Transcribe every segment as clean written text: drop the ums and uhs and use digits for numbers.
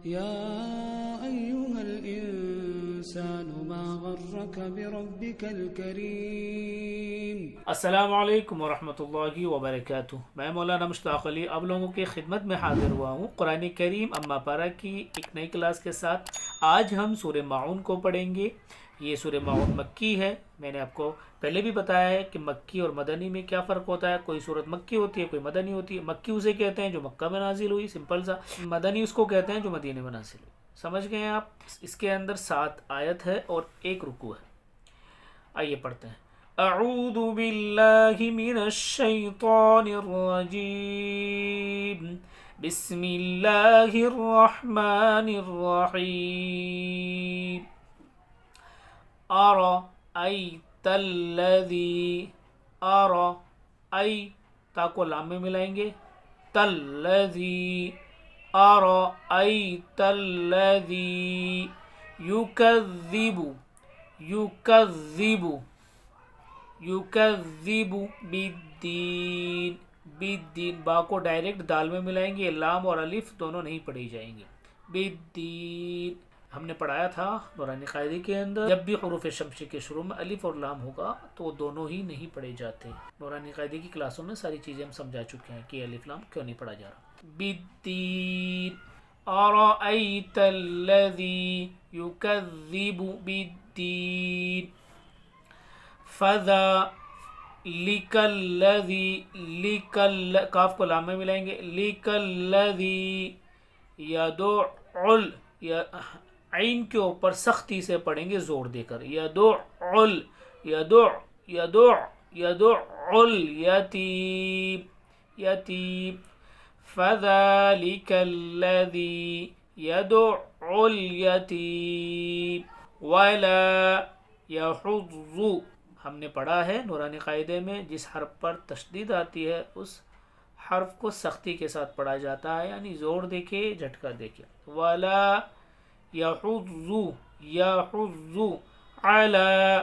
یا ایھا الانسان ما غرک بربک الکریم۔ السلام علیکم ورحمۃ اللہ وبرکاتہ۔ میں مولانا مشتاق علی آپ لوگوں کی خدمت میں حاضر ہوا ہوں قرآن کریم اما پارہ کی ایک نئی کلاس کے ساتھ۔ آج ہم سورہ ماعون کو پڑھیں گے۔ یہ سورہ ماعون مکی ہے۔ میں نے آپ کو پہلے بھی بتایا ہے کہ مکی اور مدنی میں کیا فرق ہوتا ہے۔ کوئی صورت مکی ہوتی ہے، کوئی مدنی ہوتی ہے۔ مکی اسے کہتے ہیں جو مکہ میں نازل ہوئی، سمپل سا۔ مدنی اس کو کہتے ہیں جو مدینے میں نازل ہوئی۔ سمجھ گئے ہیں آپ؟ اس کے اندر 7 آیت ہے اور 1 رکوع ہے۔ آئیے پڑھتے ہیں۔ اعوذ باللہ من الشیطان الرجیم، بسم اللہ الرحمن الرحیم۔ ارأیت الذی، تا کو لام میں ملائیں گے، تلذی، ارأیت الذی یکذب بالدین، بالدین، با کو ڈائریکٹ دال میں ملائیں گے، لام اور الف دونوں نہیں پڑھی جائیں گے۔ بالدین ہم نے پڑھایا تھا نورانی قاعدے کے اندر، جب بھی حروف شمسی کے شروع میں الف اور لام ہوگا تو وہ دونوں ہی نہیں پڑھے جاتے۔ نورانی قاعدے کی کلاسوں میں ساری چیزیں ہم سمجھا چکے ہیں کہ الف لام کیوں نہیں پڑھا جا رہا۔ بالدین، ارأیت الذی یکذب بالدین، فذلک الذی، کاف کو لام میں ملائیں گے، لک الذی یدع، عین کے اوپر سختی سے پڑھیں گے زور دے کر، یدع الیتیم، یتیم، فذلک الذی یدع الیتیم ولا یحض، ہم نے پڑھا ہے نورانی قاعدے میں جس حرف پر تشدید آتی ہے اس حرف کو سختی کے ساتھ پڑھا جاتا ہے، یعنی زور دے کے، جھٹکا دے کے۔ ولا یحض علی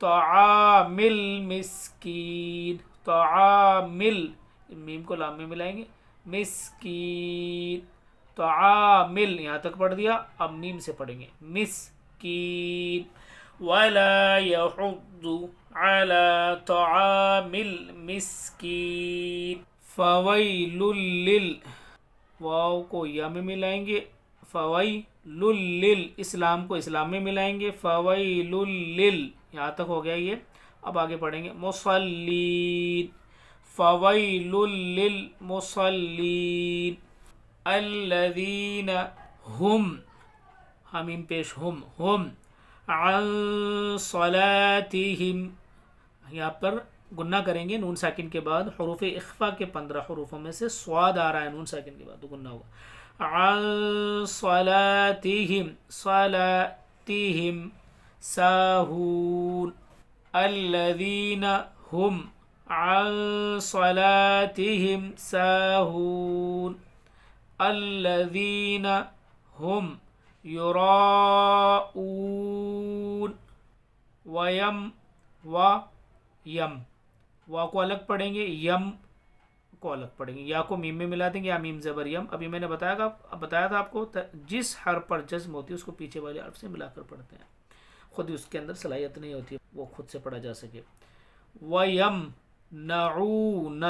طعام المسکین، طعامل، میم کو لام میں ملائیں گے، مسکین، طعامل، یہاں تک پڑھ دیا، اب میم سے پڑھیں گے، مسکین، ولا یحض علی طعام المسکین، فویل واو کو یا میں ملائیں گے، فویل، اسلام کو اسلام میں ملائیں گے، فویل یہاں تک ہو گیا یہ۔ اب آگے پڑھیں گے، مصلین، فویل للمصلین، الذین ہم، حمیم پیش ہم عن صلاتہم، یہاں پر گنہ کریں گے نون ساکن کے بعد، حروف اخفا کے 15 حروفوں میں سے صاد آ رہا ہے نون ساکن کے بعد تو گنہ ہوگا۔ عن صلاتہم، صلاتہم ساہون، الذین ہم عن صلاتہم ساہون، الذین ہم یراؤون، ویم وا کو الگ پڑھیں گے، یم کو الگ پڑھیں گے، یا کو میم میں ملا دیں گے، یا میم زبر یم۔ ابھی میں نے بتایا تھا آپ کو جس حرف پر جزم ہوتی ہے اس کو پیچھے والے حرف سے ملا کر پڑھتے ہیں، خود اس کے اندر صلاحیت نہیں ہوتی وہ خود سے پڑھا جا سکے۔ وَيَمْنَعُونَ،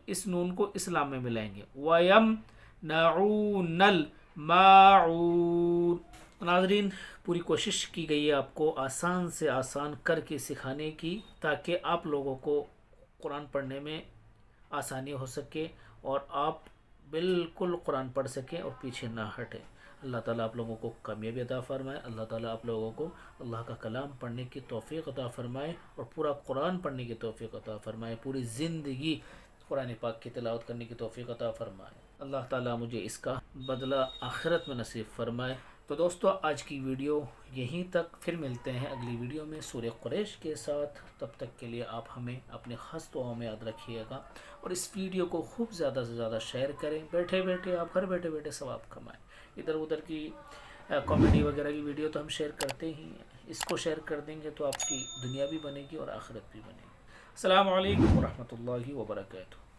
اس نون کو اسلام میں ملائیں گے، وَيَمْنَعُونَ الْمَاعُونَ۔ ناظرین پوری کوشش کی گئی ہے آپ کو آسان سے آسان کر کے سکھانے کی، تاکہ آپ لوگوں کو قرآن پڑھنے میں آسانی ہو سکے اور آپ بالکل قرآن پڑھ سکیں اور پیچھے نہ ہٹیں۔ اللہ تعالیٰ آپ لوگوں کو کامیابی عطا فرمائے، اللہ تعالیٰ آپ لوگوں کو اللہ کا کلام پڑھنے کی توفیق عطا فرمائے اور پورا قرآن پڑھنے کی توفیق عطا فرمائے، پوری زندگی قرآن پاک کی تلاوت کرنے کی توفیق عطا فرمائے۔ اللہ تعالیٰ مجھے اس کا بدلہ آخرت میں نصیب فرمائے۔ تو دوستو آج کی ویڈیو یہیں تک، پھر ملتے ہیں اگلی ویڈیو میں سورہ قریش کے ساتھ۔ تب تک کے لیے آپ ہمیں اپنے خاص دعاؤں میں یاد رکھیے گا اور اس ویڈیو کو خوب زیادہ سے زیادہ شیئر کریں۔ بیٹھے بیٹھے آپ گھر بیٹھے بیٹھے ثواب کمائیں۔ ادھر ادھر کی کامیڈی وغیرہ کی ویڈیو تو ہم شیئر کرتے ہی ہیں، اس کو شیئر کر دیں گے تو آپ کی دنیا بھی بنے گی اور آخرت بھی بنے گی۔ السلام علیکم ورحمۃ اللہ وبرکاتہ.